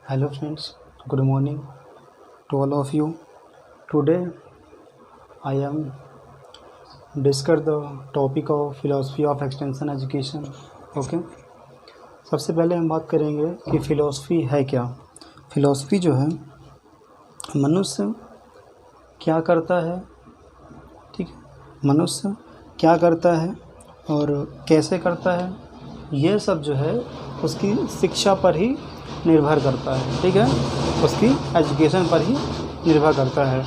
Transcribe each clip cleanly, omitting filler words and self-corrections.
Hello friends, good morning to all of you. Today I am discuss the topic of philosophy of extension education. Okay सबसे पहले हम बात करेंगे कि philosophy है क्या। फ़िलॉसफी जो है मनुष्य क्या करता है, ठीक है, मनुष्य क्या करता है और कैसे करता है, ये सब जो है उसकी शिक्षा पर ही निर्भर करता है, ठीक है, उसकी एजुकेशन पर ही निर्भर करता है।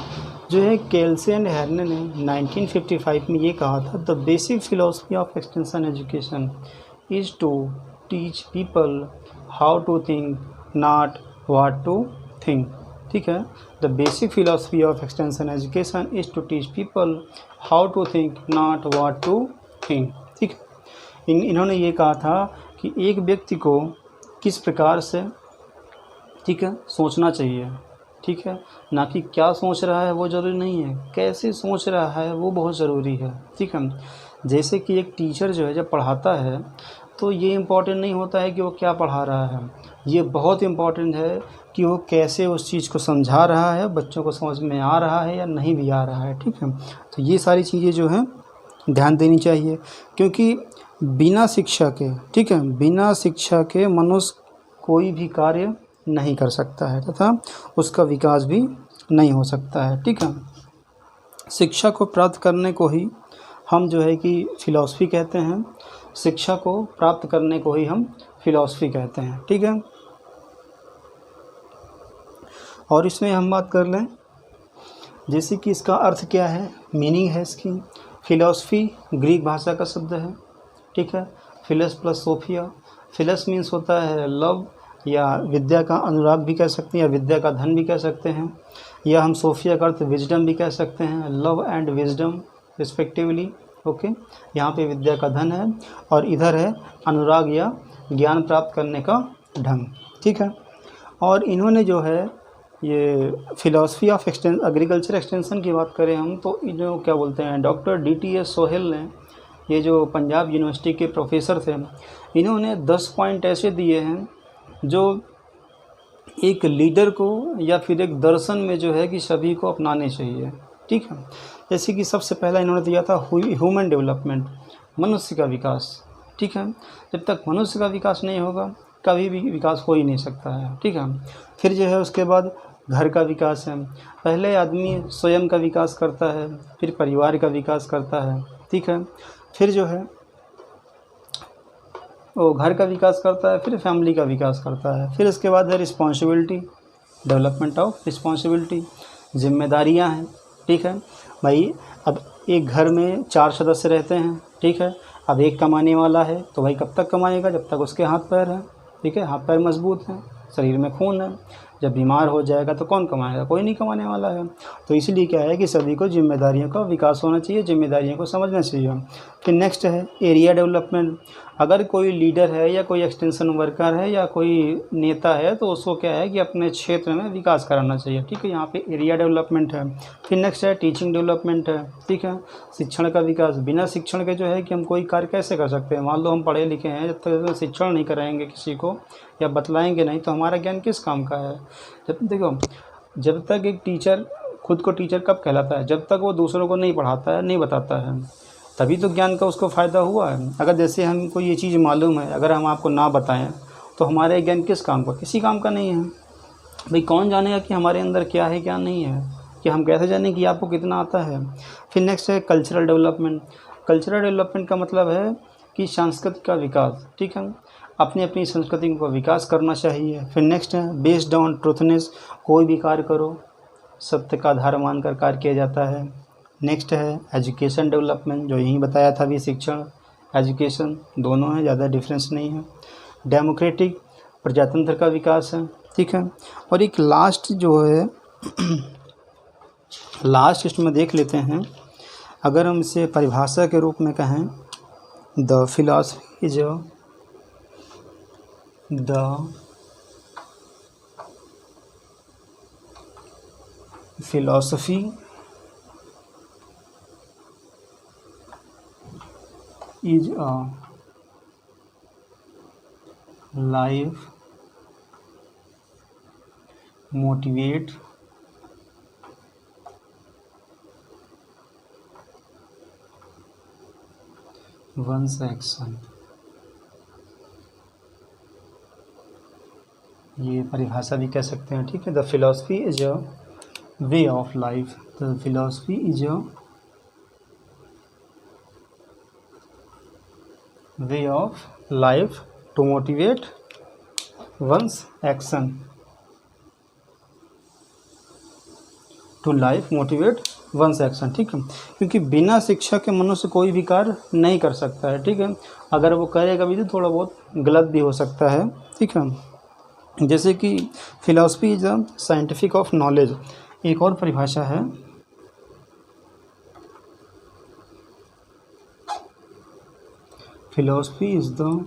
जो है केल्से एंड हेर्ने ने 1955 में ये कहा था, the basic philosophy of extension education is to teach people how to think, not what to think, ठीक है। The basic philosophy of extension education is to teach people how to think, not what to think, ठीक है। इन्होंने ये कहा था कि एक व्यक्ति को किस प्रकार से, ठीक है, सोचना चाहिए, ठीक है, ना कि क्या सोच रहा है वो ज़रूरी नहीं है, कैसे सोच रहा है वो बहुत ज़रूरी है, ठीक है। जैसे कि एक टीचर जो है जब पढ़ाता है तो ये इम्पोर्टेंट नहीं होता है कि वो क्या पढ़ा रहा है, ये बहुत इम्पोर्टेंट है कि वो कैसे उस चीज़ को समझा रहा है, बच्चों को समझ में आ रहा है या नहीं भी आ रहा है, ठीक है। तो ये सारी चीज़ें जो हैं ध्यान देनी चाहिए, क्योंकि बिना शिक्षा के, ठीक है, बिना शिक्षा के मनुष्य कोई भी कार्य नहीं कर सकता है तथा उसका विकास भी नहीं हो सकता है, ठीक है। शिक्षा को प्राप्त करने को ही हम जो है कि फ़िलॉसफी कहते हैं, शिक्षा को प्राप्त करने को ही हम फ़िलॉसफी कहते हैं, ठीक है। और इसमें हम बात कर लें जैसे कि इसका अर्थ क्या है, मीनिंग है इसकी। फ़िलॉसफी ग्रीक भाषा का शब्द है, ठीक है। फिलस प्लस सोफिया, फिलस मीन्स होता है लव या विद्या का अनुराग भी कह सकते हैं, या विद्या का धन भी कह सकते हैं, या हम सोफिया का अर्थ विजडम भी कह सकते हैं, love and wisdom respectively, okay. यहाँ पे विद्या का धन है और इधर है अनुराग या ज्ञान प्राप्त करने का ढंग, ठीक है। और इन्होंने जो है ये फ़िलॉसफी ऑफ एग्रीकल्चर एक्सटेंशन की बात करें हम तो इन्हों क्या बोलते हैं, डॉक्टर DTS सोहेल ने, ये जो पंजाब यूनिवर्सिटी के प्रोफेसर थे, इन्होंने 10 पॉइंट ऐसे दिए हैं जो एक लीडर को या फिर एक दर्शन में जो है कि सभी को अपनाने चाहिए, ठीक है। जैसे कि सबसे पहला इन्होंने दिया था ह्यूमन डेवलपमेंट, मनुष्य का विकास, ठीक है। जब तक मनुष्य का विकास नहीं होगा कभी भी विकास हो ही नहीं सकता है, ठीक है। फिर जो है उसके बाद घर का विकास है, पहले आदमी स्वयं का विकास करता है, फिर परिवार का विकास करता है, ठीक है। फिर जो है वो घर का विकास करता है, फिर फैमिली का विकास करता है, फिर उसके बाद है रिस्पॉन्सिबिलिटी, डेवलपमेंट ऑफ रिस्पॉन्सिबिलिटी, जिम्मेदारियां हैं, ठीक है। भाई अब एक घर में 4 सदस्य रहते हैं, ठीक है। अब एक कमाने वाला है तो भाई कब तक कमाएगा, जब तक उसके हाथ पैर हैं, ठीक है, हाथ पैर मजबूत हैं, शरीर में खून है। जब बीमार हो जाएगा तो कौन कमाएगा, कोई नहीं कमाने वाला है। तो इसलिए क्या है कि सभी को जिम्मेदारियों का विकास होना चाहिए, जिम्मेदारियों को समझना चाहिए। फिर नेक्स्ट है एरिया डेवलपमेंट, अगर कोई लीडर है या कोई एक्सटेंशन वर्कर है या कोई नेता है तो उसको क्या है कि अपने क्षेत्र में विकास कराना चाहिए, ठीक है। यहाँ पे एरिया डेवलपमेंट है। फिर नेक्स्ट है टीचिंग डेवलपमेंट है, ठीक है, शिक्षण का विकास। बिना शिक्षण के जो है कि हम कोई कार्य कैसे कर सकते हैं, मान लो हम पढ़े लिखे हैं, जब तक शिक्षण नहीं कराएंगे किसी को या बतलाएंगे नहीं तो हमारा ज्ञान किस काम का है। जब देखो, जब तक एक टीचर खुद को टीचर कब कहलाता है, जब तक वो दूसरों को नहीं पढ़ाता है, नहीं बताता है, तभी तो ज्ञान का उसको फ़ायदा हुआ है। अगर जैसे हमको ये चीज़ मालूम है, अगर हम आपको ना बताएं तो हमारे ज्ञान किस काम का, किसी काम का नहीं है। भाई कौन जानेगा कि हमारे अंदर क्या है क्या नहीं है, कि हम कैसे जानें कि आपको कितना आता है। फिर नेक्स्ट है कल्चरल डेवलपमेंट। कल्चरल डेवलपमेंट का मतलब है कि संस्कृति का विकास, ठीक है, अपनी अपनी संस्कृति का विकास करना चाहिए। फिर नेक्स्ट है बेस्ड ऑन ट्रूथनेस, कोई भी कार्य करो सत्य का आधार मानकर कार्य किया जाता है। नेक्स्ट है एजुकेशन डेवलपमेंट, जो यहीं बताया था भी, शिक्षण एजुकेशन दोनों हैं, ज़्यादा डिफरेंस नहीं है। डेमोक्रेटिक, प्रजातंत्र का विकास है, ठीक है। और एक लास्ट जो है लास्ट इसमें देख लेते हैं, अगर हम इसे परिभाषा के रूप में कहें, the philosophy is the philosophy is a life motivate one's action, ये परिभाषा भी कह सकते हैं, ठीक है। The philosophy is a way of life, the philosophy is a way of life to motivate one's action, to life motivate one's action, ठीक है। क्योंकि बिना शिक्षा के मनुष्य कोई भी कार्य नहीं कर सकता है, ठीक है। अगर वो करेगा भी तो थोड़ा बहुत गलत भी हो सकता है, ठीक है। जैसे कि philosophy is a scientific of knowledge, एक और परिभाषा है, philosophy is the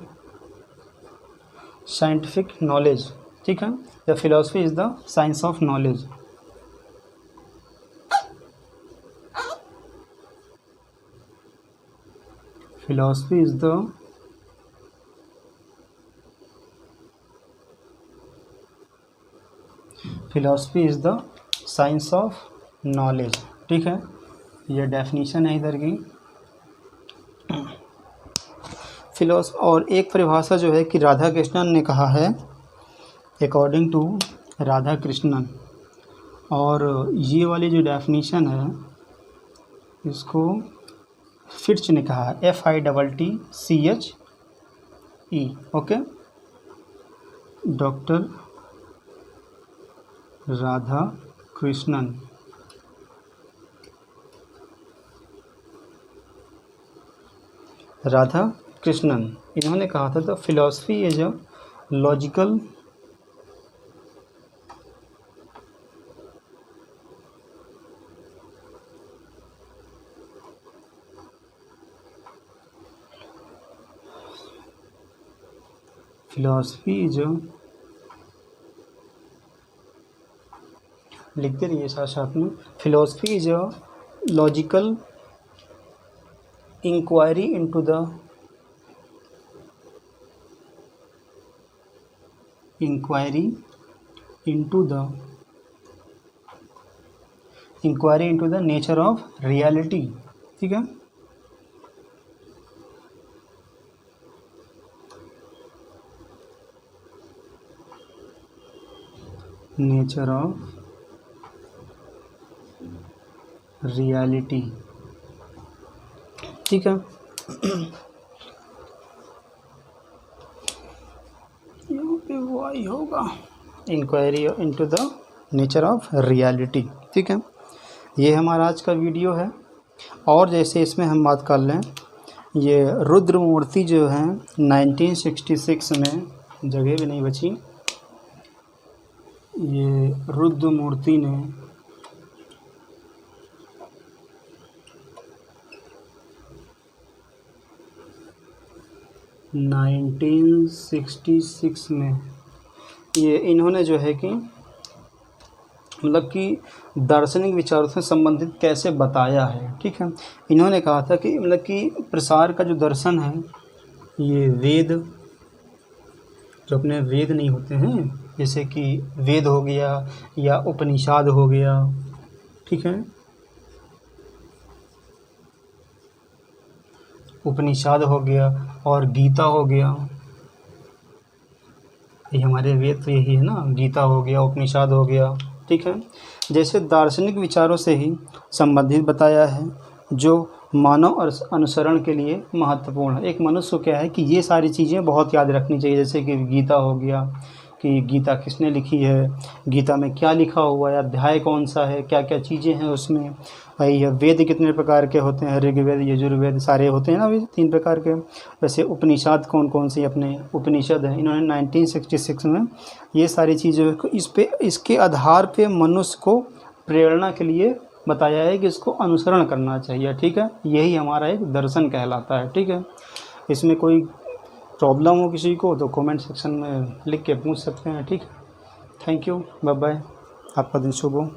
scientific knowledge, ठीक है। The philosophy is the science of knowledge, philosophy is the science of knowledge, ठीक है। ये डेफिनेशन है इधर की फिलोसफी। और एक परिभाषा जो है कि राधा कृष्णन ने कहा है, अकॉर्डिंग टू राधा कृष्णन, और ये वाली जो डेफिनेशन है इसको फिट्च ने कहा है, FITTCHE, okay. Doctor Radhakrishnan, इन्होंने कहा था the philosophy is a logical philosophy is a, लिखते रहिए साथ साथ में, philosophy is a logical inquiry into the nature of reality, ठीक है। नेचर ऑफ रियलिटी, ठीक है। यहाँ पे वाई होगा, inquiry into the nature of reality, ठीक है। ये हमारा आज का वीडियो है। और जैसे इसमें हम बात कर लें, ये रुद्रमूर्ति जो हैं 1966 में, जगह भी नहीं बची, ये रुद्रमूर्ति ने 1966 में ये इन्होंने जो है कि मतलब कि दार्शनिक विचारों से संबंधित कैसे बताया है, ठीक है। इन्होंने कहा था कि मतलब कि प्रसार का जो दर्शन है, ये वेद, जो अपने वेद नहीं होते हैं, जैसे कि वेद हो गया या उपनिषद हो गया, ठीक है, उपनिषद हो गया और गीता हो गया, ये हमारे वेद तो यही है ना, गीता हो गया, उपनिषद हो गया, ठीक है। जैसे दार्शनिक विचारों से ही संबंधित बताया है, जो मानव अनुसरण के लिए महत्वपूर्ण है। एक मनुष्य को क्या है कि ये सारी चीज़ें बहुत याद रखनी चाहिए, जैसे कि गीता हो गया, कि गीता किसने लिखी है, गीता में क्या लिखा हुआ है, अध्याय कौन सा है, क्या क्या चीज़ें हैं उसमें, भाई वेद कितने प्रकार के होते हैं, ऋग्वेद यजुर्वेद सारे होते हैं ना, अभी 3 प्रकार के। वैसे उपनिषद कौन कौन सी अपने उपनिषद हैं, इन्होंने 1966 में ये सारी चीज़ें इसके आधार पे मनुष्य को प्रेरणा के लिए बताया है कि इसको अनुसरण करना चाहिए, ठीक है। यही हमारा एक दर्शन कहलाता है, ठीक है। इसमें कोई प्रॉब्लम हो किसी को तो कमेंट सेक्शन में लिख के पूछ सकते हैं, ठीक है। थैंक यू, बाय बाय, आपका दिन शुभ हो।